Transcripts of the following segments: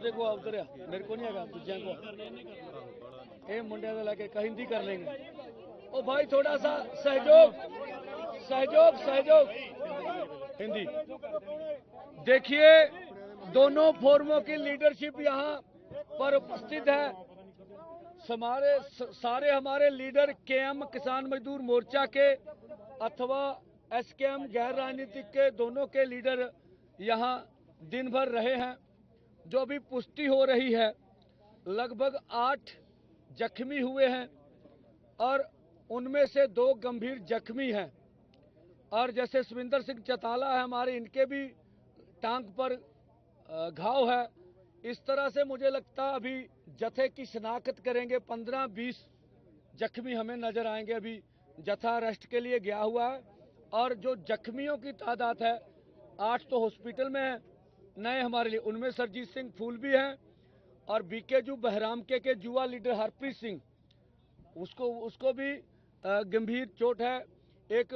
ਉਹਦੇ ਕੋ ਉਤਰਿਆ मेरे को नहीं आगा दूजा को ये मुंडिया से लगे कहीं हिंदी कर लेंगे। ओ भाई थोड़ा सा सहयोग सहयोग सहयोग हिंदी। देखिए दोनों फोरमों की लीडरशिप यहाँ पर उपस्थित है। सारे हमारे लीडर केएम किसान मजदूर मोर्चा के अथवा एसकेएम गैर राजनीतिक के दोनों के लीडर यहाँ दिन भर रहे हैं। जो भी पुष्टि हो रही है लगभग 8 जख्मी हुए हैं और उनमें से 2 गंभीर जख्मी हैं। और जैसे सुविंदर सिंह चताला है हमारे, इनके भी टांग पर घाव है। इस तरह से मुझे लगता है अभी जत्थे की शिनाख्त करेंगे, 15-20 जख्मी हमें नजर आएंगे। अभी जत्था अरेस्ट के लिए गया हुआ है और जो जख्मियों की तादाद है 8 तो हॉस्पिटल में है नए हमारे लिए, उनमें सरजीत सिंह फूल भी हैं और बीकेजू बहराम के जुआ लीडर हरप्रीत सिंह उसको भी गंभीर चोट है। एक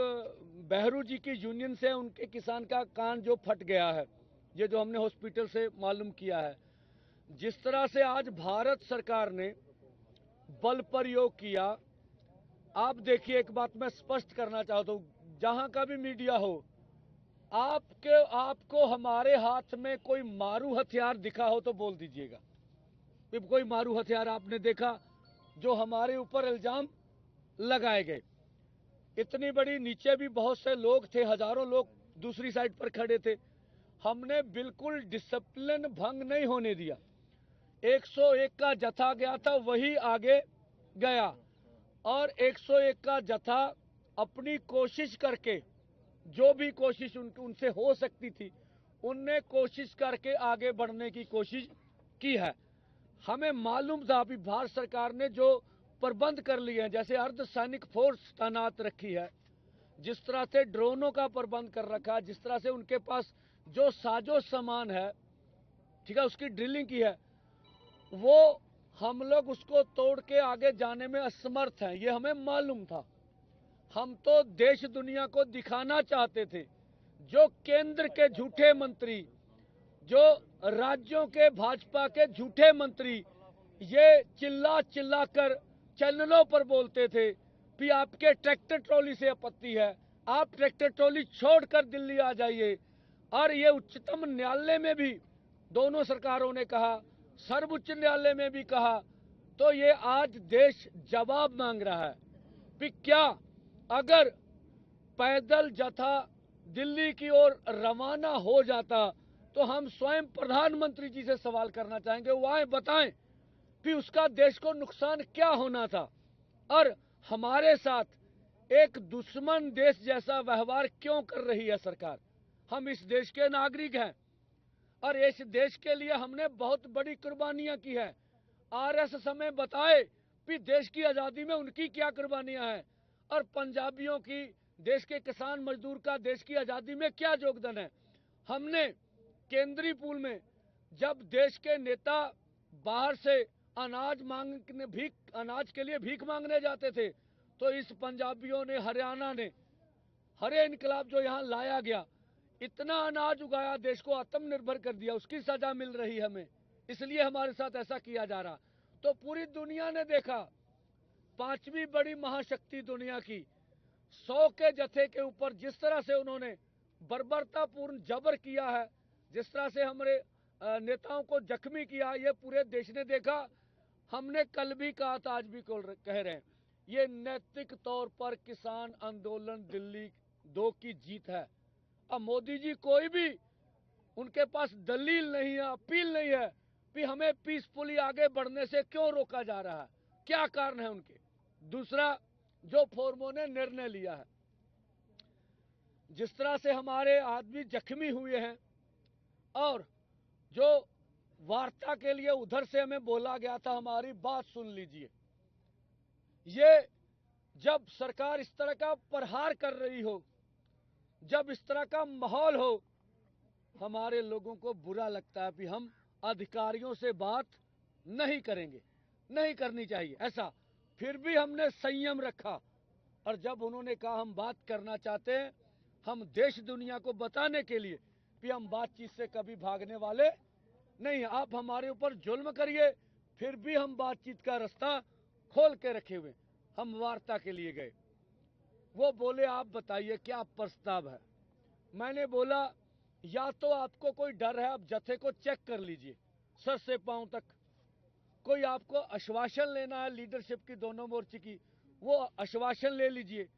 बहरू जी की यूनियन से उनके किसान का कान जो फट गया है, ये जो हमने हॉस्पिटल से मालूम किया है। जिस तरह से आज भारत सरकार ने बल प्रयोग किया, आप देखिए एक बात मैं स्पष्ट करना चाहता हूं, जहां का भी मीडिया हो, आपको हमारे हाथ में कोई मारू हथियार दिखा हो तो बोल दीजिएगा। कोई मारू हथियार आपने देखा जो हमारे ऊपर इल्जाम लगाए गए। इतनी बड़ी, नीचे भी बहुत से लोग थे, हजारों लोग दूसरी साइड पर खड़े थे। हमने बिल्कुल डिसिप्लिन भंग नहीं होने दिया। 101 का जत्था गया था वही आगे गया और 101 का जत्था अपनी कोशिश करके, जो भी कोशिश उनसे हो सकती थी उनने कोशिश करके आगे बढ़ने की कोशिश की है। हमें मालूम था अभी भारत सरकार ने जो प्रबंध कर लिए हैं, जैसे अर्धसैनिक फोर्स तैनात रखी है, जिस तरह से ड्रोनों का प्रबंध कर रखा है, जिस तरह से उनके पास जो साजो सामान है, ठीक है, उसकी ड्रिलिंग की है, वो हम लोग उसको तोड़ के आगे जाने में असमर्थ हैं, ये हमें मालूम था। हम तो देश दुनिया को दिखाना चाहते थे। जो केंद्र के झूठे मंत्री, जो राज्यों के भाजपा के झूठे मंत्री ये चिल्ला चिल्ला कर चैनलों पर बोलते थे कि आपके ट्रैक्टर ट्रॉली से आपत्ति है, आप ट्रैक्टर ट्रॉली छोड़कर दिल्ली आ जाइए। और ये उच्चतम न्यायालय में भी दोनों सरकारों ने कहा, सर्वोच्च न्यायालय में भी कहा, तो ये आज देश जवाब मांग रहा है कि क्या अगर पैदल जत्था दिल्ली की ओर रवाना हो जाता तो हम स्वयं प्रधानमंत्री जी से सवाल करना चाहेंगे, वो आए बताएं कि उसका देश को नुकसान क्या होना था और हमारे साथ एक दुश्मन देश जैसा व्यवहार क्यों कर रही है सरकार। हम इस देश के नागरिक हैं और इस देश के लिए हमने बहुत बड़ी कुर्बानियां की है। आरएसएस हमें बताए कि देश की आजादी में उनकी क्या कुर्बानियां हैं और पंजाबियों की, देश के किसान मजदूर का देश की आजादी में क्या योगदान है। हमने केंद्रीय पूल में जब देश के नेता बाहर से अनाज के लिए भीख मांगने जाते थे, तो इस पंजाबियों ने, हरियाणा ने, हरे इनकलाब जो यहाँ लाया गया, इतना अनाज उगाया, देश को आत्मनिर्भर कर दिया, उसकी सजा मिल रही है हमें, इसलिए हमारे साथ ऐसा किया जा रहा। तो पूरी दुनिया ने देखा, 5वीं बड़ी महाशक्ति दुनिया की 100 के जत्थे के ऊपर जिस तरह से उन्होंने बर्बरतापूर्ण जबर किया है, जिस तरह से हमारे नेताओं को जख्मी किया, ये पूरे देश ने देखा। हमने कल भी कहा था, आज भी कह रहे हैं, ये नैतिक तौर पर किसान आंदोलन दिल्ली 2 की जीत है। अब मोदी जी कोई भी, उनके पास दलील नहीं है, अपील नहीं है कि हमें पीसफुली आगे बढ़ने से क्यों रोका जा रहा है, क्या कारण है उनके। दूसरा, जो फोरमों ने निर्णय लिया है, जिस तरह से हमारे आदमी जख्मी हुए हैं और जो वार्ता के लिए उधर से हमें बोला गया था, हमारी बात सुन लीजिए। ये जब सरकार इस तरह का प्रहार कर रही हो, जब इस तरह का माहौल हो, हमारे लोगों को बुरा लगता है कि हम अधिकारियों से बात नहीं करेंगे, नहीं करनी चाहिए ऐसा। फिर भी हमने संयम रखा और जब उन्होंने कहा हम बात करना चाहते हैं, हम देश दुनिया को बताने के लिए कि हम बातचीत से कभी भागने वाले नहीं, आप हमारे ऊपर जुल्म करिए, फिर भी हम बातचीत का रास्ता खोल के रखे हुए, हम वार्ता के लिए गए। वो बोले आप बताइए क्या प्रस्ताव है। मैंने बोला या तो आपको कोई डर है, आप जत्थे को चेक कर लीजिए सर से पांव तक, कोई आपको आश्वासन लेना है लीडरशिप की दोनों मोर्चे की, वो आश्वासन ले लीजिए,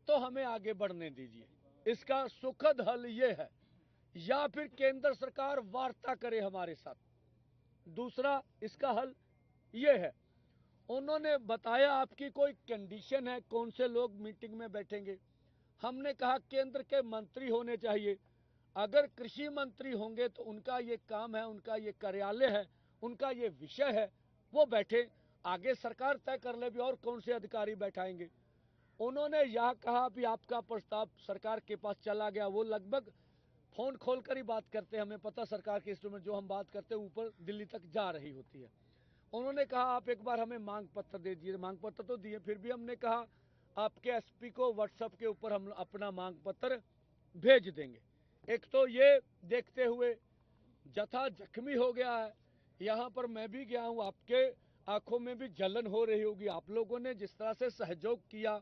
तो हमें आगे बढ़ने दीजिए। इसका सुखद हल ये है, या फिर केंद्र सरकार वार्ता करे हमारे साथ। दूसरा इसका हल ये है, उन्होंने बताया आपकी कोई कंडीशन है, कौन से लोग मीटिंग में बैठेंगे। हमने कहा केंद्र के मंत्री होने चाहिए। अगर कृषि मंत्री होंगे तो उनका ये काम है, उनका ये कार्यालय है, उनका ये विषय है, वो बैठे, आगे सरकार तय कर ले भी और कौन से अधिकारी बैठाएंगे। उन्होंने यह कहा कि आपका प्रस्ताव सरकार के पास चला गया। वो लगभग फोन खोलकर ही बात करते हैं, हमें पता सरकार के इंस्ट्रूमेंट जो हम बात करते हैं ऊपर दिल्ली तक जा रही होती है। उन्होंने कहा आप एक बार हमें मांग पत्र दे दीजिए। मांग पत्र तो दिए, फिर भी हमने कहा आपके एसपी को व्हाट्सएप के ऊपर हम अपना मांग पत्र भेज देंगे। एक तो ये देखते हुए जथा जख्मी हो गया है, यहाँ पर मैं भी गया हूँ, आपके आंखों में भी जलन हो रही होगी। आप लोगों ने जिस तरह से सहयोग किया,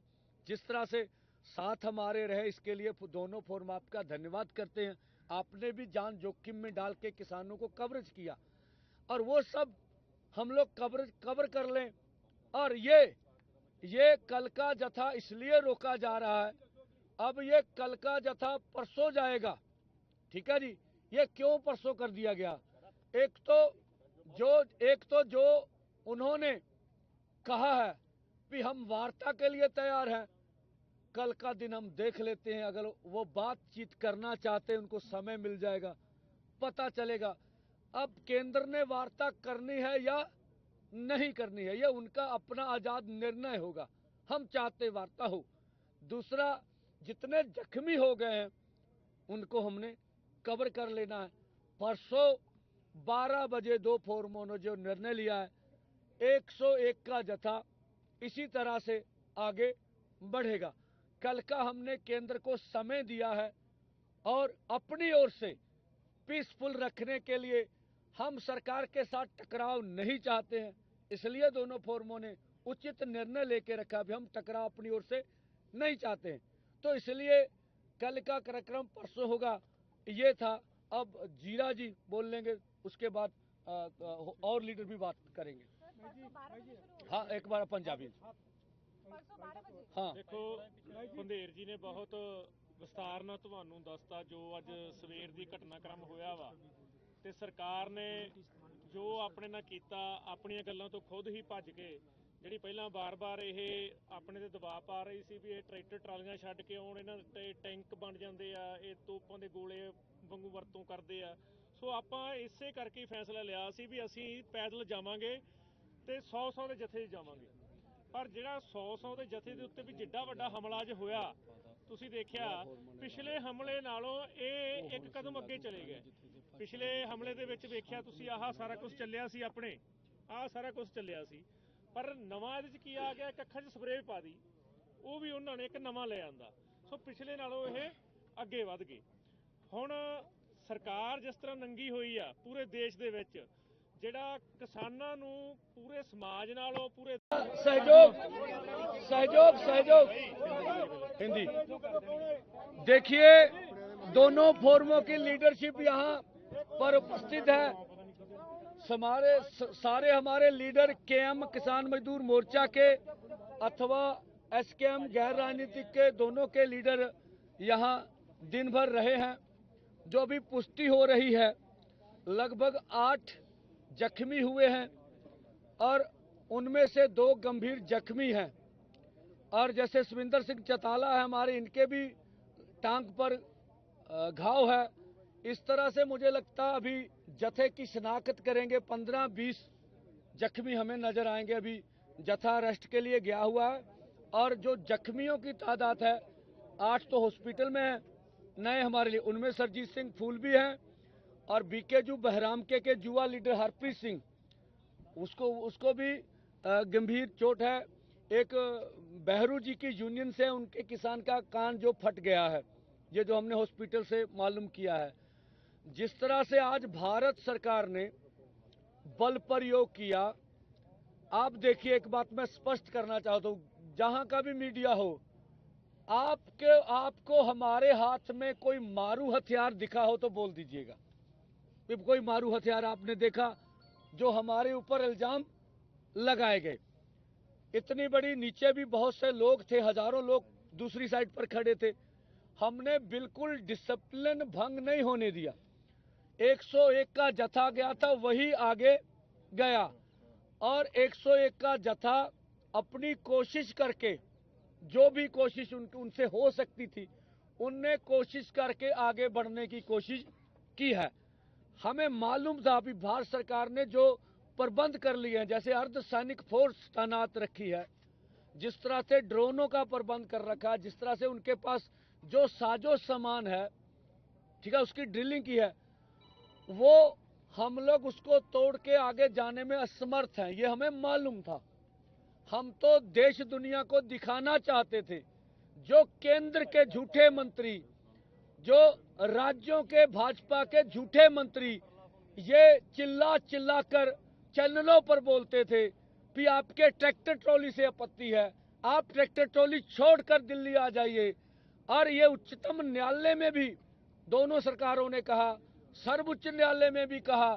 जिस तरह से साथ हमारे रहे, इसके लिए दोनों फोरम आपका धन्यवाद करते हैं। आपने भी जान जोखिम में डाल के किसानों को कवरेज किया, और वो सब हम लोग कवर कर लें। और ये कल का जथा इसलिए रोका जा रहा है, अब ये कल का जथा परसों जाएगा, ठीक है जी। ये क्यों परसों कर दिया गया? एक तो जो उन्होंने कहा है कि हम वार्ता के लिए तैयार हैं, कल का दिन हम देख लेते हैं। अगर वो बातचीत करना चाहते हैं, उनको समय मिल जाएगा, पता चलेगा। अब केंद्र ने वार्ता करनी है या नहीं करनी है, ये उनका अपना आजाद निर्णय होगा। हम चाहते वार्ता हो। दूसरा, जितने जख्मी हो गए हैं उनको हमने कवर कर लेना है। परसों 12 बजे दो फोरमों ने जो निर्णय लिया है, 101 का जथा इसी तरह से आगे बढ़ेगा। कल का हमने केंद्र को समय दिया है, और अपनी ओर से पीसफुल रखने के लिए हम सरकार के साथ टकराव नहीं चाहते हैं, इसलिए दोनों फोरमों ने उचित निर्णय लेके रखा भी हम टकराव अपनी ओर से नहीं चाहते हैं। तो इसलिए कल का कार्यक्रम परसों होगा, ये था। अब जीरा जी बोल लेंगे, उसके बाद और लीडर भी बात करेंगे। हाँ, एक बार पंजाबी। हाँ देखो, पंधेर जी ने बहुत विस्तार ਨਾਲ ਤੁਹਾਨੂੰ ਦੱਸਤਾ ਜੋ ਅੱਜ ਸਵੇਰ ਦੀ ਘਟਨਾਕ੍ਰਮ ਹੋਇਆ ਵਾ, ਤੇ ਸਰਕਾਰ ਨੇ ਜੋ ਆਪਣੇ ਨਾਲ ਕੀਤਾ, ਆਪਣੀਆਂ ਗੱਲਾਂ ਤੋਂ ਖੁਦ ਹੀ ਭੱਜ ਕੇ, ਜਿਹੜੀ ਪਹਿਲਾਂ ਬਾਰ-ਬਾਰ ਇਹ ਆਪਣੇ ਤੇ ਦਬਾਅ ਪਾ ਰਹੀ ਸੀ ਵੀ ਇਹ ਟਰੈਕਟਰ ਟਰਾਲੀਆਂ ਛੱਡ ਕੇ ਆਉਣ, ਇਹਨਾਂ ਤੇ ਟੈਂਕ ਬਣ ਜਾਂਦੇ ਆ, ਇਹ ਤੋਪਾਂ ਦੇ ਗੋਲੇ ਵਾਂਗੂ ਵਰਤੋਂ ਕਰਦੇ ਆ। ਸੋ ਆਪਾਂ ਇਸੇ ਕਰਕੇ ਫੈਸਲਾ ਲਿਆ ਸੀ ਵੀ ਅਸੀਂ ਪੈਦਲ ਜਾਵਾਂਗੇ ਤੇ 100-100 ਦੇ ਜਥੇ ਜਾਵਾਂਗੇ। ਪਰ ਜਿਹੜਾ 100-100 ਦੇ ਜਥੇ ਦੇ ਉੱਤੇ ਵੀ ਜਿੱਡਾ ਵੱਡਾ ਹਮਲਾ ਅੱਜ ਹੋਇਆ, ਤੁਸੀਂ ਦੇਖਿਆ ਪਿਛਲੇ ਹਮਲੇ ਨਾਲੋਂ ਇਹ ਇੱਕ ਕਦਮ ਅੱਗੇ ਚਲੇ ਗਏ। ਪਿਛਲੇ ਹਮਲੇ ਦੇ ਵਿੱਚ ਵੇਖਿਆ ਤੁਸੀਂ, ਆਹ ਸਾਰਾ ਕੁਝ ਚੱਲਿਆ ਸੀ, ਆਪਣੇ ਆਹ ਸਾਰਾ ਕੁਝ ਚੱਲਿਆ ਸੀ, ਪਰ ਨਵਾਂ ਇਹਦੇ 'ਚ ਕੀ ਆ ਗਿਆ, ਇੱਕ ਅੱਖਾਂ 'ਚ ਸਪਰੇਅ ਪਾ ਦੀ, ਉਹ ਵੀ ਉਹਨਾਂ ਨੇ ਇੱਕ ਨਵਾਂ ਲੈ ਆਂਦਾ। ਸੋ ਪਿਛਲੇ ਨਾਲੋਂ ਇਹ ਅੱਗੇ ਵੱਧ ਗਏ। ਹੁਣ ਸਰਕਾਰ ਜਿਸ ਤਰ੍ਹਾਂ ਨੰਗੀ ਹੋਈ ਆ ਪੂਰੇ ਦੇਸ਼ ਦੇ ਵਿੱਚ, ਜਿਹੜਾ ਕਿਸਾਨਾਂ ਨੂੰ ਪੂਰੇ ਸਮਾਜ ਨਾਲੋਂ ਪੂਰੇ सहयोग हिंदी। देखिए, दोनों फोरमों की लीडरशिप यहाँ पर उपस्थित है। सारे हमारे लीडर केएम किसान मजदूर मोर्चा के अथवा एसकेएम गैर राजनीतिक के, दोनों के लीडर यहाँ दिन भर रहे हैं। जो भी पुष्टि हो रही है, लगभग 8 जख्मी हुए हैं, और उनमें से 2 गंभीर जख्मी हैं। और जैसे सुविंदर सिंह चताला है हमारे, इनके भी टांग पर घाव है। इस तरह से मुझे लगता है अभी जथे की शिनाख्त करेंगे, 15-20 जख्मी हमें नजर आएंगे। अभी जथा अरेस्ट के लिए गया हुआ है, और जो जख्मियों की तादाद है 8 तो हॉस्पिटल में है नए हमारे लिए, उनमें सरजीत सिंह फूल भी हैं, और बीकेजू बहराम के जुआ लीडर हरप्रीत सिंह, उसको भी गंभीर चोट है। एक बहरू जी की यूनियन से उनके किसान का कान जो फट गया है, ये जो हमने हॉस्पिटल से मालूम किया है। जिस तरह से आज भारत सरकार ने बल प्रयोग किया, आप देखिए, एक बात मैं स्पष्ट करना चाहता हूं, जहां का भी मीडिया हो, आपको हमारे हाथ में कोई मारू हथियार दिखा हो तो बोल दीजिएगा। कोई मारू हथियार आपने देखा जो हमारे ऊपर इल्जाम लगाए गए। इतनी बड़ी, नीचे भी बहुत से लोग थे, हजारों लोग दूसरी साइड पर खड़े थे। हमने बिल्कुल डिसिप्लिन भंग नहीं होने दिया। 101 का जथा गया था, वही आगे गया, और 101 का जथा अपनी कोशिश करके, जो भी कोशिश उनसे हो सकती थी, उनने कोशिश करके आगे बढ़ने की कोशिश की है। हमें मालूम था अभी भारत सरकार ने जो प्रबंध कर लिए हैं, जैसे अर्धसैनिक फोर्स तैनात रखी है, जिस तरह से ड्रोनों का प्रबंध कर रखा है, जिस तरह से उनके पास जो साजो सामान है, ठीक है, उसकी ड्रिलिंग की है, वो हम लोग उसको तोड़ के आगे जाने में असमर्थ हैं, ये हमें मालूम था। हम तो देश दुनिया को दिखाना चाहते थे, जो केंद्र के झूठे मंत्री, जो राज्यों के भाजपा के झूठे मंत्री ये चिल्ला चिल्ला कर चैनलों पर बोलते थे कि आपके ट्रैक्टर ट्रॉली से आपत्ति है, आप ट्रैक्टर ट्रॉली छोड़कर दिल्ली आ जाइए। और ये उच्चतम न्यायालय में भी दोनों सरकारों ने कहा, सर्वोच्च न्यायालय में भी कहा।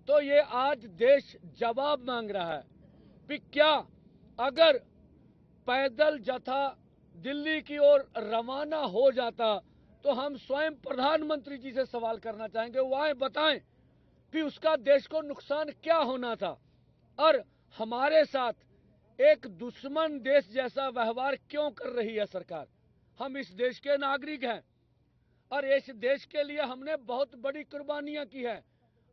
तो ये आज देश जवाब मांग रहा है कि क्या अगर पैदल जथा दिल्ली की ओर रवाना हो जाता तो हम स्वयं प्रधानमंत्री जी से सवाल करना चाहेंगे, वो आए बताएं कि उसका देश को नुकसान क्या होना था, और हमारे साथ एक दुश्मन देश जैसा व्यवहार क्यों कर रही है सरकार। हम इस देश के नागरिक हैं और इस देश के लिए हमने बहुत बड़ी कुर्बानियां की है।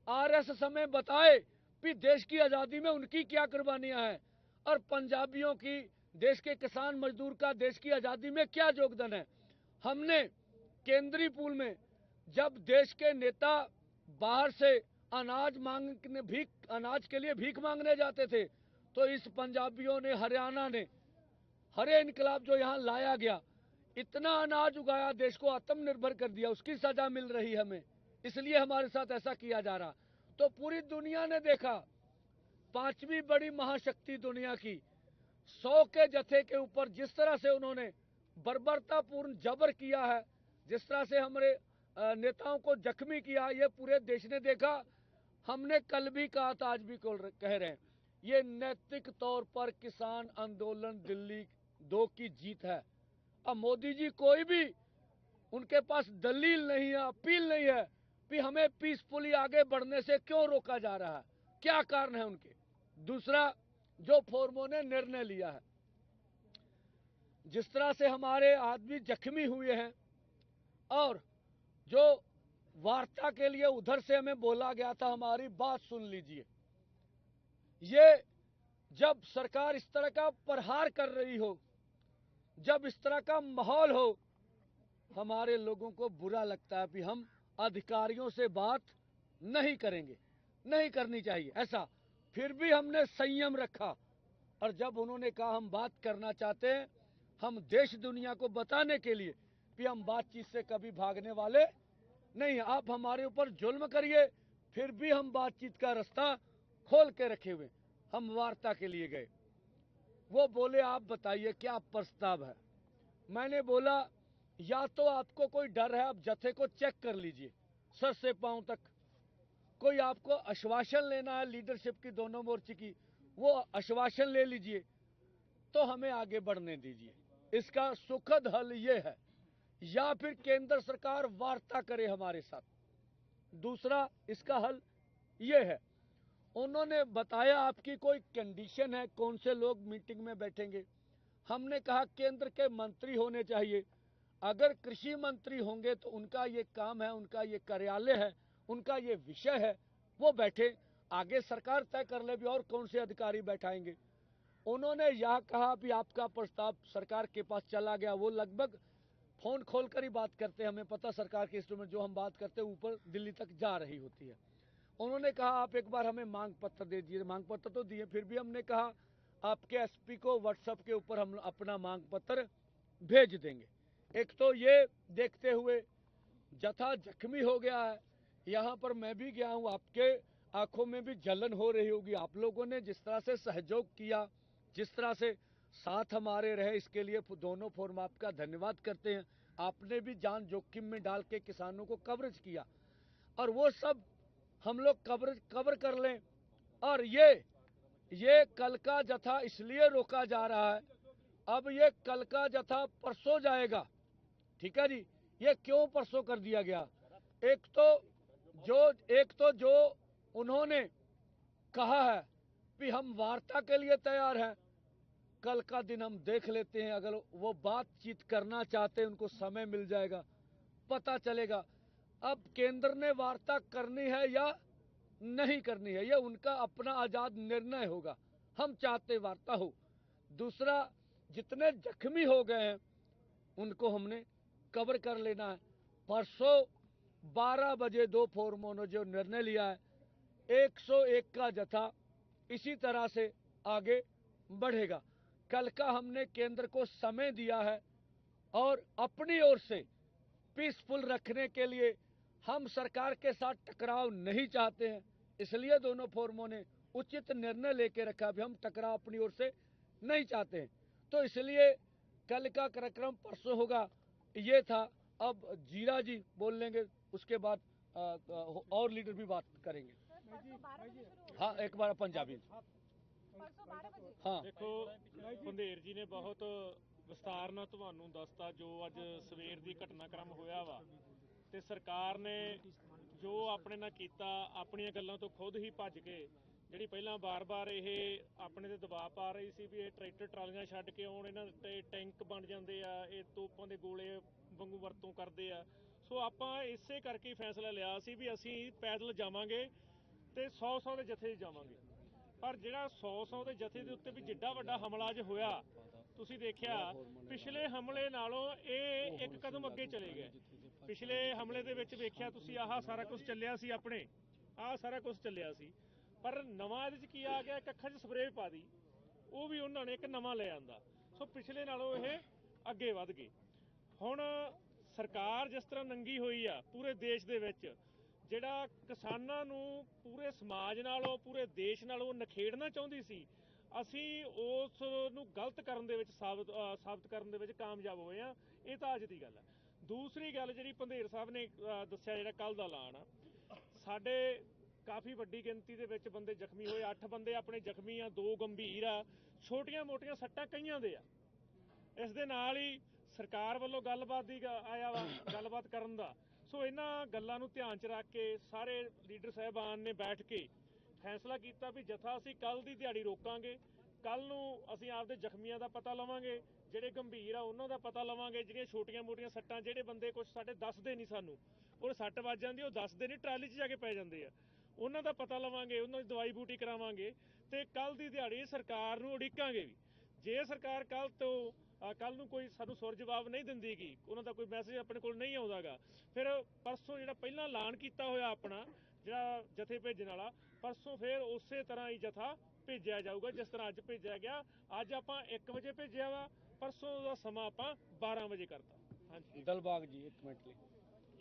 आरएसएस हमें बताए कि देश की आजादी में उनकी क्या कुर्बानियां हैं, और पंजाबियों की, देश के किसान मजदूर का देश की आजादी में क्या योगदान है। हमने केंद्रीय पूल में जब देश के नेता बाहर से अनाज के लिए भीख मांगने जाते थे, तो इस पंजाबियों ने, हरियाणा ने, हरे इनकलाब जो यहाँ लाया गया, इतना अनाज उगाया, देश को आत्मनिर्भर कर दिया, उसकी सजा मिल रही है हमें, इसलिए हमारे साथ ऐसा किया जा रहा। तो पूरी दुनिया ने देखा, पांचवी बड़ी महाशक्ति दुनिया की 100 के जत्थे के ऊपर जिस तरह से उन्होंने बर्बरतापूर्ण जबर किया है, जिस तरह से हमारे नेताओं को जख्मी किया, ये पूरे देश ने देखा। हमने कल भी कहा था, आज भी कह रहे हैं, ये नैतिक तौर पर किसान आंदोलन दिल्ली 2 की जीत है। अब मोदी जी कोई भी, उनके पास दलील नहीं है, अपील नहीं है कि हमें पीसफुली आगे बढ़ने से क्यों रोका जा रहा है, क्या कारण है उनके। दूसरा, जो फोरमों ने निर्णय लिया है, जिस तरह से हमारे आदमी जख्मी हुए हैं, और जो वार्ता के लिए उधर से हमें बोला गया था, हमारी बात सुन लीजिए। ये जब सरकार इस तरह का प्रहार कर रही हो, जब इस तरह का माहौल हो, हमारे लोगों को बुरा लगता है कि हम अधिकारियों से बात नहीं करेंगे, नहीं करनी चाहिए ऐसा। फिर भी हमने संयम रखा, और जब उन्होंने कहा हम बात करना चाहते हैं, हम देश दुनिया को बताने के लिए कि हम बातचीत से कभी भागने वाले नहीं, आप हमारे ऊपर जुल्म करिए, फिर भी हम बातचीत का रास्ता खोल के रखे हुए। हम वार्ता के लिए गए, वो बोले आप बताइए क्या प्रस्ताव है। मैंने बोला, या तो आपको कोई डर है, आप जत्थे को चेक कर लीजिए सर से पांव तक, कोई आपको आश्वासन लेना है लीडरशिप की, दोनों मोर्चे की, वो आश्वासन ले लीजिए, तो हमें आगे बढ़ने दीजिए। इसका सुखद हल ये है, या फिर केंद्र सरकार वार्ता करे हमारे साथ। दूसरा इसका हल ये है, उन्होंने बताया आपकी कोई कंडीशन है, कौन से लोग मीटिंग में बैठेंगे। हमने कहा केंद्र के मंत्री होने चाहिए, अगर कृषि मंत्री होंगे तो उनका ये काम है, उनका ये कार्यालय है, उनका ये विषय है, वो बैठे, आगे सरकार तय कर ले भी और कौन से अधिकारी बैठाएंगे। उन्होंने यह कहा कि आपका प्रस्ताव सरकार के पास चला गया, वो लगभग फोन खोलकर ही बात करते हैं, हमें पता सरकार के इंस्ट्रूमेंट जो हम बात करते हैं ऊपर दिल्ली तक जा रही होती है। उन्होंने कहा आप एक बार हमें मांग पत्र दे दीजिए, मांग पत्र तो दिए, फिर भी हमने कहा आपके एसपी को व्हाट्सएप के ऊपर हम अपना मांग पत्र भेज देंगे। एक तो ये देखते हुए जथा जख्मी हो गया है, यहाँ पर मैं भी गया हूँ, आपके आंखों में भी जलन हो रही होगी। आप लोगों ने जिस तरह से सहयोग किया, जिस तरह से साथ हमारे रहे, इसके लिए दोनों फोरम आपका धन्यवाद करते हैं। आपने भी जान जोखिम में डाल के किसानों को कवरेज किया, और वो सब हम लोग कवर कर लें। और ये कल का जत्था इसलिए रोका जा रहा है, अब ये कल का जत्था परसों जाएगा, ठीक है जी। ये क्यों परसों कर दिया गया? एक तो जो उन्होंने कहा है कि हम वार्ता के लिए तैयार हैं, कल का दिन हम देख लेते हैं। अगर वो बातचीत करना चाहते हैं, उनको समय मिल जाएगा, पता चलेगा। अब केंद्र ने वार्ता करनी है या नहीं करनी है, ये उनका अपना आजाद निर्णय होगा। हम चाहते वार्ता हो। दूसरा, जितने जख्मी हो गए हैं उनको हमने कवर कर लेना है। परसों 12 बजे दो फोरमों ने जो निर्णय लिया है, 101 का जत्था इसी तरह से आगे बढ़ेगा। कल का हमने केंद्र को समय दिया है, और अपनी ओर से पीसफुल रखने के लिए हम सरकार के साथ टकराव नहीं चाहते हैं, इसलिए दोनों फोरमों ने उचित निर्णय लेके रखा भी हम टकराव अपनी ओर से नहीं चाहते हैं। तो इसलिए कल का कार्यक्रम परसों होगा, ये था। अब जीरा जी बोल लेंगे, उसके बाद और लीडर भी बात करेंगे। हाँ, एक बार पंजाबी। हाँ, ਦੇਖੋ ਭੰਦੇਰ ਜੀ ਨੇ ਬਹੁਤ ਵਿਸਤਾਰ ਨਾਲ ਤੁਹਾਨੂੰ ਦੱਸਤਾ ਜੋ ਅੱਜ ਸਵੇਰ ਦੀ ਘਟਨਾਕ੍ਰਮ ਹੋਇਆ ਵਾ, ਤੇ ਸਰਕਾਰ ਨੇ ਜੋ ਆਪਣੇ ਨਾਲ ਕੀਤਾ, ਆਪਣੀਆਂ ਗੱਲਾਂ ਤੋਂ ਖੁਦ ਹੀ ਭੱਜ ਕੇ, ਜਿਹੜੀ ਪਹਿਲਾਂ ਬਾਰ-ਬਾਰ ਇਹ ਆਪਣੇ ਤੇ ਦਬਾਅ ਪਾ ਰਹੀ ਸੀ ਵੀ ਇਹ ਟਰੈਕਟਰ ਟਰਾਲੀਆਂ ਛੱਡ ਕੇ ਆਉਣ, ਇਹਨਾਂ ਤੇ ਟੈਂਕ ਬਣ ਜਾਂਦੇ ਆ, ਇਹ ਤੋਪਾਂ ਦੇ ਗੋਲੇ ਵਾਂਗੂ ਵਰਤੋਂ ਕਰਦੇ ਆ। ਸੋ ਆਪਾਂ ਇਸੇ ਕਰਕੇ ਫੈਸਲਾ ਲਿਆ ਸੀ ਵੀ ਅਸੀਂ ਪੈਦਲ ਜਾਵਾਂਗੇ ਤੇ 100-100 ਦੇ ਜਥੇ ਜਾਵਾਂਗੇ। ਪਰ ਜਿਹੜਾ 100-100 ਦੇ ਜਥੇ ਦੇ ਉੱਤੇ ਵੀ ਜਿੱਡਾ ਵੱਡਾ ਹਮਲਾ ਅੱਜ ਹੋਇਆ, ਤੁਸੀਂ ਦੇਖਿਆ ਪਿਛਲੇ ਹਮਲੇ ਨਾਲੋਂ ਇਹ ਇੱਕ ਕਦਮ ਅੱਗੇ ਚਲੇ ਗਏ। ਪਿਛਲੇ ਹਮਲੇ ਦੇ ਵਿੱਚ ਵੇਖਿਆ ਤੁਸੀਂ, ਆਹ ਸਾਰਾ ਕੁਝ ਚੱਲਿਆ ਸੀ, ਆਪਣੇ ਆਹ ਸਾਰਾ ਕੁਝ ਚੱਲਿਆ ਸੀ, ਪਰ ਨਵਾਂ ਇਹਦੇ 'ਚ ਕੀ ਆ ਗਿਆ, ਇੱਕ ਅੱਖਾਂ 'ਚ ਸਪਰੇਅ ਪਾ ਦੀ, ਉਹ ਵੀ ਉਹਨਾਂ ਨੇ ਇੱਕ ਨਵਾਂ ਲੈ ਆਂਦਾ। ਸੋ ਪਿਛਲੇ ਨਾਲੋਂ ਇਹ ਅੱਗੇ ਵੱਧ ਗਏ। ਹੁਣ ਸਰਕਾਰ ਜਿਸ ਤਰ੍ਹਾਂ ਨੰਗੀ ਹੋਈ ਆ ਪੂਰੇ ਦੇਸ਼ ਦੇ ਵਿੱਚ, ਜਿਹੜਾ ਕਿਸਾਨਾਂ ਨੂੰ ਪੂਰੇ ਸਮਾਜ ਨਾਲੋਂ, ਪੂਰੇ ਦੇਸ਼ ਨਾਲੋਂ ਨਖੇੜਨਾ ਚਾਹੁੰਦੀ ਸੀ, ਅਸੀਂ ਉਸ ਨੂੰ ਗਲਤ ਕਰਨ ਦੇ ਵਿੱਚ ਸਾਬਤ ਕਰਨ ਦੇ ਵਿੱਚ ਕਾਮਯਾਬ ਹੋਏ ਆ। ਇਹ ਤਾਂ ਅੱਜ ਦੀ ਗੱਲ ਹੈ। ਦੂਸਰੀ ਗੱਲ ਜਿਹੜੀ ਭੰਦੇਰ ਸਾਹਿਬ ਨੇ ਦੱਸਿਆ, ਜਿਹੜਾ ਕੱਲ ਦਾ ਐਲਾਨ ਆ, ਸਾਡੇ ਕਾਫੀ ਵੱਡੀ ਗਿਣਤੀ ਦੇ ਵਿੱਚ ਬੰਦੇ ਜ਼ਖਮੀ ਹੋਏ। 8 ਬੰਦੇ ਆਪਣੇ ਜ਼ਖਮੀ ਆ, 2 ਗੰਭੀਰ ਆ, ਛੋਟੀਆਂ ਮੋਟੀਆਂ ਸੱਟਾਂ ਕਈਆਂ ਦੇ ਆ। ਇਸ ਦੇ ਨਾਲ ਹੀ ਸਰਕਾਰ ਵੱਲੋਂ ਗੱਲਬਾਤ ਦੀ ਆਇਆ ਵਾ, ਗੱਲਬਾਤ ਕਰਨ ਦਾ। ਸੋ ਇਹਨਾਂ ਗੱਲਾਂ ਨੂੰ ਧਿਆਨ 'ਚ ਰੱਖ ਕੇ ਸਾਰੇ ਲੀਡਰ ਸਾਹਿਬਾਨ ਨੇ ਬੈਠ ਕੇ ਫੈਸਲਾ ਕੀਤਾ ਵੀ ਜਥਾ ਅਸੀਂ ਕੱਲ ਦੀ ਦਿਹਾੜੀ ਰੋਕਾਂਗੇ। ਕੱਲ ਨੂੰ ਅਸੀਂ ਆਪਦੇ ਜ਼ਖਮੀਆਂ ਦਾ ਪਤਾ ਲਵਾਂਗੇ, ਜਿਹੜੇ ਗੰਭੀਰ ਆ ਉਹਨਾਂ ਦਾ ਪਤਾ ਲਵਾਂਗੇ, ਜਿਹੜੀਆਂ ਛੋਟੀਆਂ ਮੋਟੀਆਂ ਸੱਟਾਂ, ਜਿਹੜੇ ਬੰਦੇ ਕੁਝ ਸਾਡੇ ਦੱਸਦੇ ਨਹੀਂ, ਸਾਨੂੰ ਉਹ ਸੱਟ ਵੱਜ ਜਾਂਦੀ, ਉਹ ਦੱਸਦੇ ਨਹੀਂ, ਟਰਾਲੀ 'ਚ ਜਾ ਕੇ ਪੈ ਜਾਂਦੇ ਆ, ਉਹਨਾਂ ਦਾ ਪਤਾ ਲਵਾਂਗੇ, ਉਹਨਾਂ ਦੀ ਦਵਾਈ ਬੂਟੀ ਕਰਾਵਾਂਗੇ, ਤੇ ਕੱਲ ਦੀ ਦਿਹਾੜੀ ਸਰਕਾਰ ਨੂੰ ਉਡੀਕਾਂਗੇ ਵੀ। ਜੇ ਸਰਕਾਰ ਕੱਲ ਨੂੰ ਕੋਈ ਸਾਨੂੰ ਸੁਰ ਜਵਾਬ ਨਹੀਂ ਦਿੰਦੀ ਗੀ, ਉਹਨਾਂ ਦਾ ਕੋਈ ਮੈਸੇਜ ਆਪਣੇ ਕੋਲ ਨਹੀਂ ਆਉਂਦਾਗਾ, ਫਿਰ ਪਰਸੋਂ ਜਿਹੜਾ ਪਹਿਲਾਂ ਐਲਾਨ ਕੀਤਾ ਹੋਇਆ ਆਪਣਾ ਜਿਹੜਾ ਜਥੇ ਭੇਜਣ ਵਾਲਾ, ਪਰਸੋਂ ਫਿਰ ਉਸੇ ਤਰ੍ਹਾਂ ਹੀ ਜਥਾ ਭੇਜਿਆ ਜਾਊਗਾ ਜਿਸ ਤਰ੍ਹਾਂ ਅੱਜ ਭੇਜਿਆ ਗਿਆ। ਅੱਜ ਆਪਾਂ 1 ਵਜੇ ਭੇਜਿਆ ਵਾ, ਪਰਸੋਂ ਦਾ ਸਮਾਂ ਆਪਾਂ 12 ਵਜੇ ਕਰਤਾ। ਹਾਂਜੀ ਦਿਲਬਾਗ ਜੀ, 1 ਮਿੰਟ ਲਈ।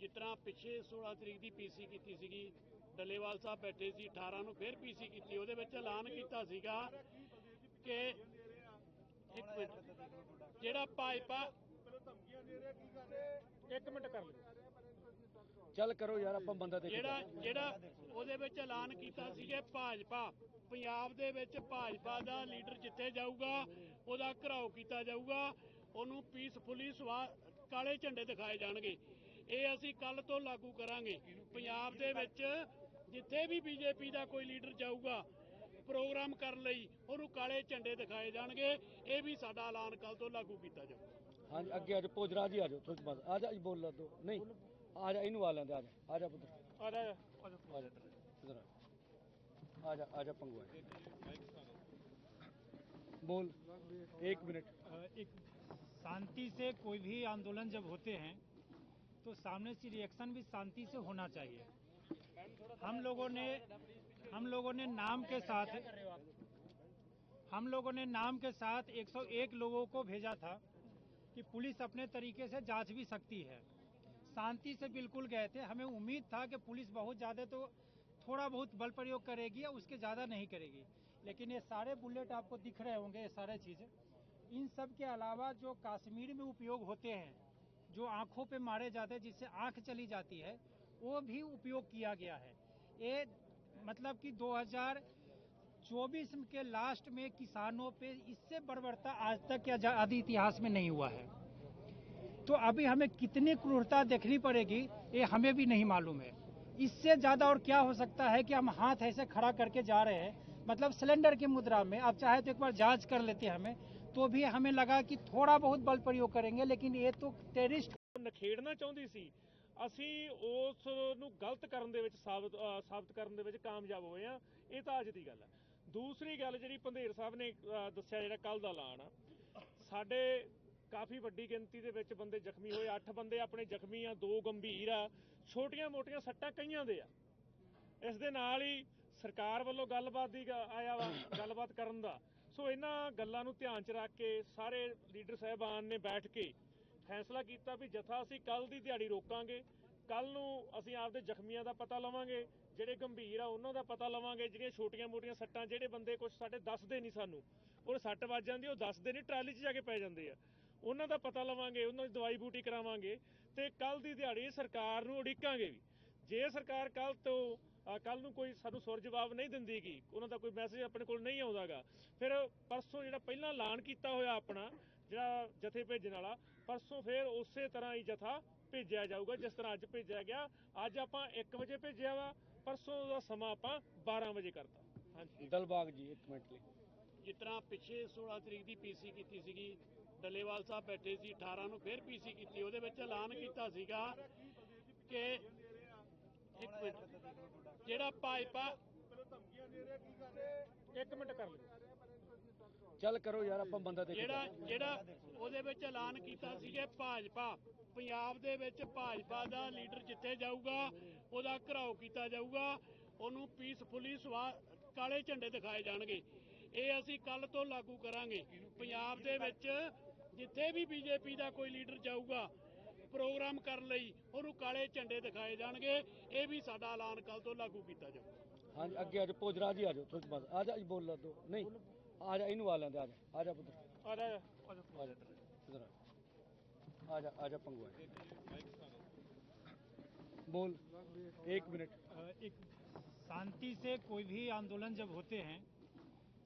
ਜਿਸ ਤਰ੍ਹਾਂ ਪਿੱਛੇ 16 ਤਰੀਕ ਦੀ ਪੀਸੀ ਕੀਤੀ ਸੀਗੀ, ਡੱਲੇਵਾਲ ਸਾਹਿਬ ਬੈਠੇ ਸੀ, 18 ਨੂੰ ਫਿਰ ਪੀਸੀ ਕੀਤੀ, ਉਹਦੇ ਵਿੱਚ ਐਲਾਨ ਕੀਤਾ ਸੀਗਾ ਕਿ ਇੱਕ ਮਿੰਟ, ਜਿਹੜਾ ਭਾਜਪਾ 1 ਮਿੰਟ ਕਰ ਲਓ, ਚੱਲ ਕਰੋ ਯਾਰ, ਆਪਾਂ ਬੰਦਾ ਦੇਖੋ। ਜਿਹੜਾ ਉਹਦੇ ਵਿੱਚ ਐਲਾਨ ਕੀਤਾ ਸੀ ਕਿ ਭਾਜਪਾ ਪੰਜਾਬ ਦੇ ਵਿੱਚ ਭਾਜਪਾ ਦਾ ਲੀਡਰ ਜਿੱਥੇ ਜਾਊਗਾ ਉਹਦਾ ਘਿਰਾਓ ਕੀਤਾ ਜਾਊਗਾ, ਉਹਨੂੰ ਪੀਸਫੁਲੀ ਕਾਲੇ ਝੰਡੇ ਦਿਖਾਏ ਜਾਣਗੇ। ਇਹ ਅਸੀਂ ਕੱਲ ਤੋਂ ਲਾਗੂ ਕਰਾਂਗੇ। ਪੰਜਾਬ ਦੇ ਵਿੱਚ ਜਿੱਥੇ ਵੀ ਬੀਜੇਪੀ ਦਾ ਕੋਈ ਲੀਡਰ ਜਾਊਗਾ ਪ੍ਰੋਗਰਾਮ ਕਰਨ ਲਈ, ਉਹਨੂੰ ਕਾਲੇ ਝੰਡੇ ਦਿਖਾਏ ਜਾਣਗੇ। ਇਹ ਵੀ ਸਾਡਾ ਐਲਾਨ ਕੱਲ ਤੋਂ ਲਾਗੂ ਕੀਤਾ ਜਾਊਗਾ। ਹਾਂਜੀ, ਅੱਗੇ ਆ ਜਾਓ, ਪੋਜਰਾ ਜੀ ਆ ਜਾਓ, ਤੁਸੀਂ ਬਸ ਆ ਜਾ, ਬੋਲ ਲਾ ਦੋ, ਨਹੀਂ ਆ ਜਾ, ਇਹਨੂੰ ਆ ਲੈਂਦੇ, ਆ ਜਾ, ਆ ਜਾ ਪੁੱਤਰ, ਆ ਜਾ ਆ ਜਾ इधर आजा पंगु बोल 1 मिनट। एक शांति से कोई भी आंदोलन जब होते हैं तो सामने से रिएक्शन भी शांति से होना चाहिए। हम लोगों ने नाम के साथ 101 लोगों को भेजा था कि पुलिस अपने तरीके से जांच भी सकती है। शांति से बिल्कुल गए थे। हमें उम्मीद था कि पुलिस बहुत ज़्यादा तो थोड़ा बहुत बल प्रयोग करेगी या उसके ज़्यादा नहीं करेगी, लेकिन ये सारे बुलेट आपको दिख रहे होंगे, ये सारे चीज़ें, इन सब के अलावा जो कश्मीर में उपयोग होते हैं, जो आँखों पे मारे जाते हैं, जिससे आँख चली जाती है, वो भी उपयोग किया गया है। ये मतलब कि 2024 के लास्ट में किसानों पे इससे बर्बरता आज तक के आज़ादी इतिहास में नहीं हुआ है। तो अभी हमें कितनी क्रूरता देखनी पड़ेगी ये हमें भी नहीं मालूम है। इससे ज़्यादा और क्या हो सकता है कि हम हाथ ऐसे खड़ा करके जा रहे हैं, मतलब सिलेंडर की मुद्रा में। आप चाहे तो एक बार जांच कर लेते हमें, तो भी हमें लगा कि थोड़ा बहुत बल प्रयोग करेंगे, लेकिन ये तो टेररिस्ट ਨਖੇੜਨਾ ਚਾਹੁੰਦੀ ਸੀ। ਅਸੀਂ ਉਸ ਨੂੰ ਗਲਤ ਕਰਨ ਦੇ ਵਿੱਚ ਸਾਬਤ ਕਰਨ ਦੇ ਵਿੱਚ ਕਾਮਯਾਬ ਹੋਏ ਆ। ਇਹ ਤਾਂ ਅੱਜ ਦੀ ਗੱਲ ਹੈ। ਦੂਸਰੀ ਗੱਲ ਜਿਹੜੀ ਪੰਧੇਰ ਸਾਹਿਬ ਨੇ ਦੱਸਿਆ, ਜਿਹੜਾ ਕੱਲ ਦਾ ਐਲਾਨ ਆ, ਸਾਡੇ ਕਾਫੀ ਵੱਡੀ ਗਿਣਤੀ ਦੇ ਵਿੱਚ ਬੰਦੇ ਜ਼ਖਮੀ ਹੋਏ। 8 ਬੰਦੇ ਆਪਣੇ ਜ਼ਖਮੀ ਆ, 2 ਗੰਭੀਰ ਆ, ਛੋਟੀਆਂ-ਮੋਟੀਆਂ ਸੱਟਾਂ ਕਈਆਂ ਦੇ ਆ। ਇਸ ਦੇ ਨਾਲ ਹੀ ਸਰਕਾਰ ਵੱਲੋਂ ਗੱਲਬਾਤ ਦੀ ਆਇਆ ਵਾ, ਗੱਲਬਾਤ ਕਰਨ ਦਾ। ਸੋ ਇਹਨਾਂ ਗੱਲਾਂ ਨੂੰ ਧਿਆਨ 'ਚ ਰੱਖ ਕੇ ਸਾਰੇ ਲੀਡਰ ਸਾਹਿਬਾਨ ਨੇ ਬੈਠ ਕੇ ਫੈਸਲਾ ਕੀਤਾ ਵੀ ਜਥਾ ਅਸੀਂ ਕੱਲ ਦੀ ਦਿਹਾੜੀ ਰੋਕਾਂਗੇ। ਕੱਲ ਨੂੰ ਅਸੀਂ ਆਪਦੇ ਜ਼ਖਮੀਆਂ ਦਾ ਪਤਾ ਲਵਾਂਗੇ, ਜਿਹੜੇ ਗੰਭੀਰ ਆ ਉਹਨਾਂ ਦਾ ਪਤਾ ਲਵਾਂਗੇ, ਜਿਹੜੀਆਂ ਛੋਟੀਆਂ-ਮੋਟੀਆਂ ਸੱਟਾਂ, ਜਿਹੜੇ ਬੰਦੇ ਕੁਛ ਸਾਡੇ ਦੱਸਦੇ ਨਹੀਂ ਸਾਨੂੰ, ਉਹ ਸੱਟ ਵੱਜ ਜਾਂਦੀ, ਉਹ ਦੱਸਦੇ ਨਹੀਂ, ਟਰਾਲੀ 'ਚ ਜਾ ਕੇ ਪੈ ਜਾਂਦੇ ਆ, ਉਹਨਾਂ ਦਾ ਪਤਾ ਲਵਾਂਗੇ, ਉਹਨਾਂ ਦੀ ਦਵਾਈ ਬੂਟੀ ਕਰਾਵਾਂਗੇ ਤੇ ਕੱਲ ਦੀ ਦਿਹਾੜੀ ਸਰਕਾਰ ਨੂੰ ਉਡੀਕਾਂਗੇ ਵੀ। ਜੇ ਸਰਕਾਰ ਕੱਲ ਨੂੰ ਕੋਈ ਸਾਨੂੰ ਸੁਰ ਜਵਾਬ ਨਹੀਂ ਦਿੰਦੀ ਗੀ, ਉਹਨਾਂ ਦਾ ਕੋਈ ਮੈਸੇਜ ਆਪਣੇ ਕੋਲ ਨਹੀਂ ਆਉਂਦਾਗਾ, ਫਿਰ ਪਰਸੋਂ ਜਿਹੜਾ ਪਹਿਲਾਂ ਐਲਾਨ ਕੀਤਾ ਹੋਇਆ ਆਪਣਾ ਜਿਹੜਾ ਜਥੇ ਭੇਜਣ ਵਾਲਾ, ਪਰਸੋਂ ਫਿਰ ਉਸੇ ਤਰ੍ਹਾਂ ਹੀ ਜਥਾ ਭੇਜਿਆ ਜਾਊਗਾ ਜਿਸ ਤਰ੍ਹਾਂ ਅੱਜ ਭੇਜਿਆ ਗਿਆ। ਅੱਜ ਆਪਾਂ 1 ਵਜੇ ਭੇਜਿਆ ਵਾ, ਪਰਸੋਂ ਦਾ ਸਮਾਂ ਆਪਾਂ 12 ਵਜੇ ਕਰਤਾ। ਹਾਂਜੀ दलबाग जी, एक मिनट लिए। ਜਿਸ ਤਰ੍ਹਾਂ ਪਿੱਛੇ 16 ਤਰੀਕ ਦੀ ਪੀਸੀ ਕੀਤੀ ਸੀਗੀ, ਡੱਲੇਵਾਲ ਸਾਹਿਬ ਬੈਠੇ ਸੀ, 18 ਨੂੰ ਫਿਰ ਪੀਸੀ ਕੀਤੀ। ਉਹਦੇ ਵਿੱਚ ਐਲਾਨ ਕੀਤਾ ਸੀਗਾ ਕਿ ਇੱਕ ਮਿੰਟ, ਜਿਹੜਾ ਭਾਜਪਾ 1 ਮਿੰਟ ਕਰ ਲਓ। चल करो यार, आप बंदा देख। ਜਿਹੜਾ ਉਹਦੇ ਵਿੱਚ ਐਲਾਨ ਕੀਤਾ ਸੀ ਕਿ ਭਾਜਪਾ ਪੰਜਾਬ ਦੇ ਵਿੱਚ ਭਾਜਪਾ ਦਾ ਲੀਡਰ ਜਿੱਥੇ ਜਾਊਗਾ ਉਹਦਾ ਘਿਰਾਓ ਕੀਤਾ ਜਾਊਗਾ, ਉਹਨੂੰ ਪੀਸਫੁਲੀ ਕਾਲੇ ਝੰਡੇ ਦਿਖਾਏ ਜਾਣਗੇ। ਇਹ ਅਸੀਂ ਕੱਲ ਤੋਂ ਲਾਗੂ ਕਰਾਂਗੇ। ਪੰਜਾਬ ਦੇ ਵਿੱਚ ਜਿੱਥੇ ਵੀ ਬੀਜੇਪੀ ਦਾ ਕੋਈ ਲੀਡਰ ਜਾਊਗਾ ਪ੍ਰੋਗਰਾਮ ਕਰਨ ਲਈ, ਉਹਨੂੰ ਕਾਲੇ ਝੰਡੇ ਦਿਖਾਏ ਜਾਣਗੇ। ਇਹ ਵੀ ਸਾਡਾ ਐਲਾਨ ਕੱਲ ਤੋਂ ਲਾਗੂ ਕੀਤਾ ਜਾਊਗਾ। हाँ जी, अगे आ जाओ, भोजराज जी आ जाओ, थोड़ी बात आ जा, बोल ला दो नहीं, आ जा, इनू आ लेंदे, आ जा पुत्र, ਆ ਜਾ इधर आ जा पंगू बोल, 1 मिनट। एक शांति से कोई भी आंदोलन जब होते हैं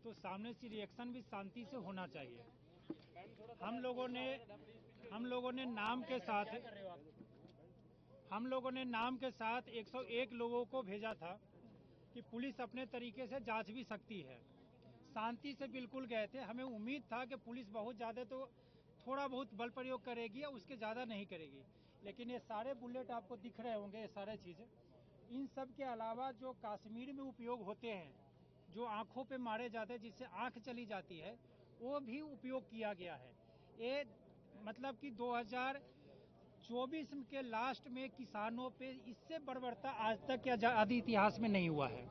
तो सामने से रिएक्शन भी शांति से होना चाहिए। हम लोगों ने नाम के साथ 101 लोगों को भेजा था कि पुलिस अपने तरीके से जांच भी सकती है। शांति से बिल्कुल गए थे। हमें उम्मीद था कि पुलिस बहुत ज़्यादा तो थोड़ा बहुत बल प्रयोग करेगी या उसके ज़्यादा नहीं करेगी, लेकिन ये सारे बुलेट आपको दिख रहे होंगे, ये सारे चीज़ें, इन सब के अलावा जो कश्मीर में उपयोग होते हैं, जो आँखों पे मारे जाते हैं, जिससे आँख चली जाती है, वो भी उपयोग किया गया है। ये मतलब कि 2024 के लास्ट में किसानों पे इससे बर्बरता आज तक के आज़ादी इतिहास में नहीं हुआ है।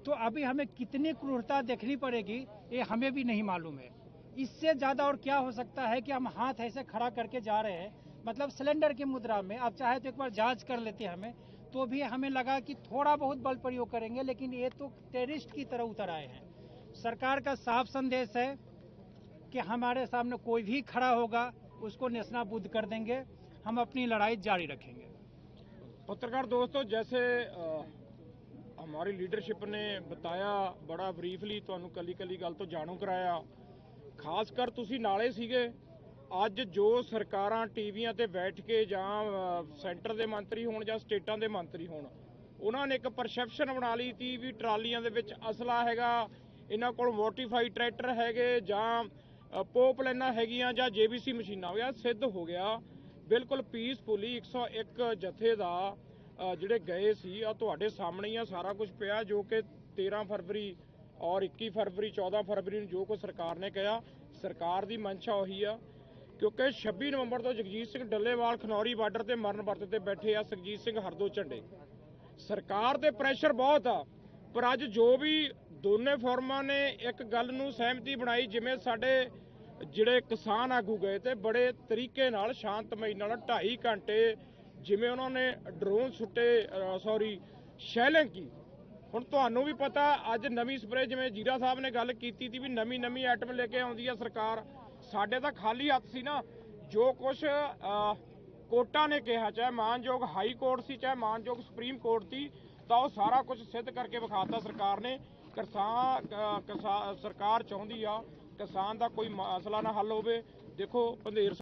तो अभी हमें कितनी क्रूरता देखनी पड़ेगी ये हमें भी नहीं मालूम है। इससे ज़्यादा और क्या हो सकता है कि हम हाथ ऐसे खड़ा करके जा रहे हैं, मतलब सिलेंडर की मुद्रा में। आप चाहे तो एक बार जांच कर लेते हमें, तो भी हमें लगा कि थोड़ा बहुत बल प्रयोग करेंगे, लेकिन ये तो टेररिस्ट की तरह उतर आए हैं। सरकार का साफ संदेश है कि हमारे सामने कोई भी खड़ा होगा उसको नेस्तनाबूद कर देंगे, हम अपनी लड़ाई जारी रखेंगे। पत्रकार दोस्तों, जैसे हमारी लीडरशिप ने बताया, बड़ा ब्रीफली ਤੁਹਾਨੂੰ ਕੱਲੀ ਗੱਲ ਤੋਂ ਜਾਣੂ ਕਰਾਇਆ। ਖਾਸ ਕਰ ਤੁਸੀਂ ਨਾਲੇ ਸੀਗੇ। ਅੱਜ ਜੋ ਸਰਕਾਰਾਂ ਟੀਵੀਆਂ ਤੇ ਬੈਠ ਕੇ ਜਾਂ ਸੈਂਟਰ ਦੇ ਮੰਤਰੀ ਹੋਣ ਜਾਂ ਸਟੇਟਾਂ ਦੇ ਮੰਤਰੀ ਹੋਣ, ਉਹਨਾਂ ਨੇ ਇੱਕ ਪਰਸੈਪਸ਼ਨ ਬਣਾ ਲਈ ਸੀ ਵੀ ਟਰਾਲੀਆਂ ਦੇ ਵਿੱਚ ਅਸਲਾ ਹੈਗਾ, ਇਹਨਾਂ ਕੋਲ ਮੋਡੀਫਾਈਡ ਟਰੈਕਟਰ ਹੈਗੇ ਜਾਂ ਪੋਪ ਲਾਈਨਾਂ ਹੈਗੀਆਂ ਜਾਂ JBC ਮਸ਼ੀਨਾਂ ਹੋ ਗਿਆ। ਸਿੱਧ ਹੋ ਗਿਆ ਬਿਲਕੁਲ ਪੀਸਫੁਲੀ 101 ਜਥੇ ਦਾ ਜਿਹੜੇ ਗਏ ਸੀ ਆ ਤੁਹਾਡੇ ਸਾਹਮਣੇ ਹੀ ਆ, ਸਾਰਾ ਕੁਝ ਪਿਆ ਜੋ ਕਿ 13 ਫਰਵਰੀ ਔਰ 21 ਫਰਵਰੀ 14 ਫਰਵਰੀ ਨੂੰ ਜੋ ਕੋ ਸਰਕਾਰ ਨੇ ਕਿਹਾ, ਸਰਕਾਰ ਦੀ ਮਨਸ਼ਾ ਉਹੀ ਆ। ਕਿਉਂਕਿ 26 ਨਵੰਬਰ ਤੋਂ ਜਗਜੀਤ ਸਿੰਘ ਡੱਲੇਵਾਲ ਖਨੌਰੀ ਬਾਰਡਰ ਤੇ ਮਰਨ ਵਰਤ ਤੇ ਬੈਠੇ ਆ, ਸੁਖਜੀਤ ਸਿੰਘ ਹਰਦੋ ਝੰਡੇ। ਸਰਕਾਰ ਤੇ ਪ੍ਰੈਸ਼ਰ ਬਹੁਤ ਆ, ਪਰ ਅੱਜ ਜੋ ਵੀ ਦੋਨੇ ਫੋਰਮਾਂ ਨੇ ਇੱਕ ਗੱਲ ਨੂੰ ਸਹਿਮਤੀ ਬਣਾਈ, ਜਿਵੇਂ ਸਾਡੇ ਜਿਹੜੇ ਕਿਸਾਨ ਆਗੂ ਗਏ ਤੇ ਬੜੇ ਤਰੀਕੇ ਨਾਲ ਸ਼ਾਂਤਮਈ ਨਾਲ 2.5 ਘੰਟੇ ਜਿਵੇਂ ਉਹਨਾਂ ਨੇ ਡਰੋਨ ਸੁੱਟੇ ਸ਼ੈਲਿੰਗ ਕੀ। ਹੁਣ ਤੁਹਾਨੂੰ ਵੀ ਪਤਾ ਅੱਜ ਨਵੀਂ ਸਪਰੇ, ਜਿਵੇਂ ਜੀਰਾ ਸਾਹਿਬ ਨੇ ਗੱਲ ਕੀਤੀ ਸੀ ਵੀ ਨਵੀਂ ਆਈਟਮ ਲੈ ਕੇ ਆਉਂਦੀ ਆ ਸਰਕਾਰ। ਸਾਡੇ ਤਾਂ ਖਾਲੀ ਹੱਥ ਸੀ ਨਾ, ਜੋ ਕੁਛ ਕੋਰਟਾਂ ਨੇ ਕਿਹਾ, ਚਾਹੇ ਮਾਨਯੋਗ ਹਾਈ ਕੋਰਟ ਸੀ ਚਾਹੇ ਮਾਨਯੋਗ ਸੁਪਰੀਮ ਕੋਰਟ ਸੀ, ਤਾਂ ਉਹ ਸਾਰਾ ਕੁਝ ਸਿੱਧ ਕਰਕੇ ਵਿਖਾਤਾ ਸਰਕਾਰ ਨੇ। ਸਰਕਾਰ ਚਾਹੁੰਦੀ ਆ ਕਿਸਾਨ ਦਾ ਕੋਈ ਮਸਲਾ ਨਾ ਹੱਲ ਹੋਵੇ। ਦੇਖੋ ਪੰਧੇਰ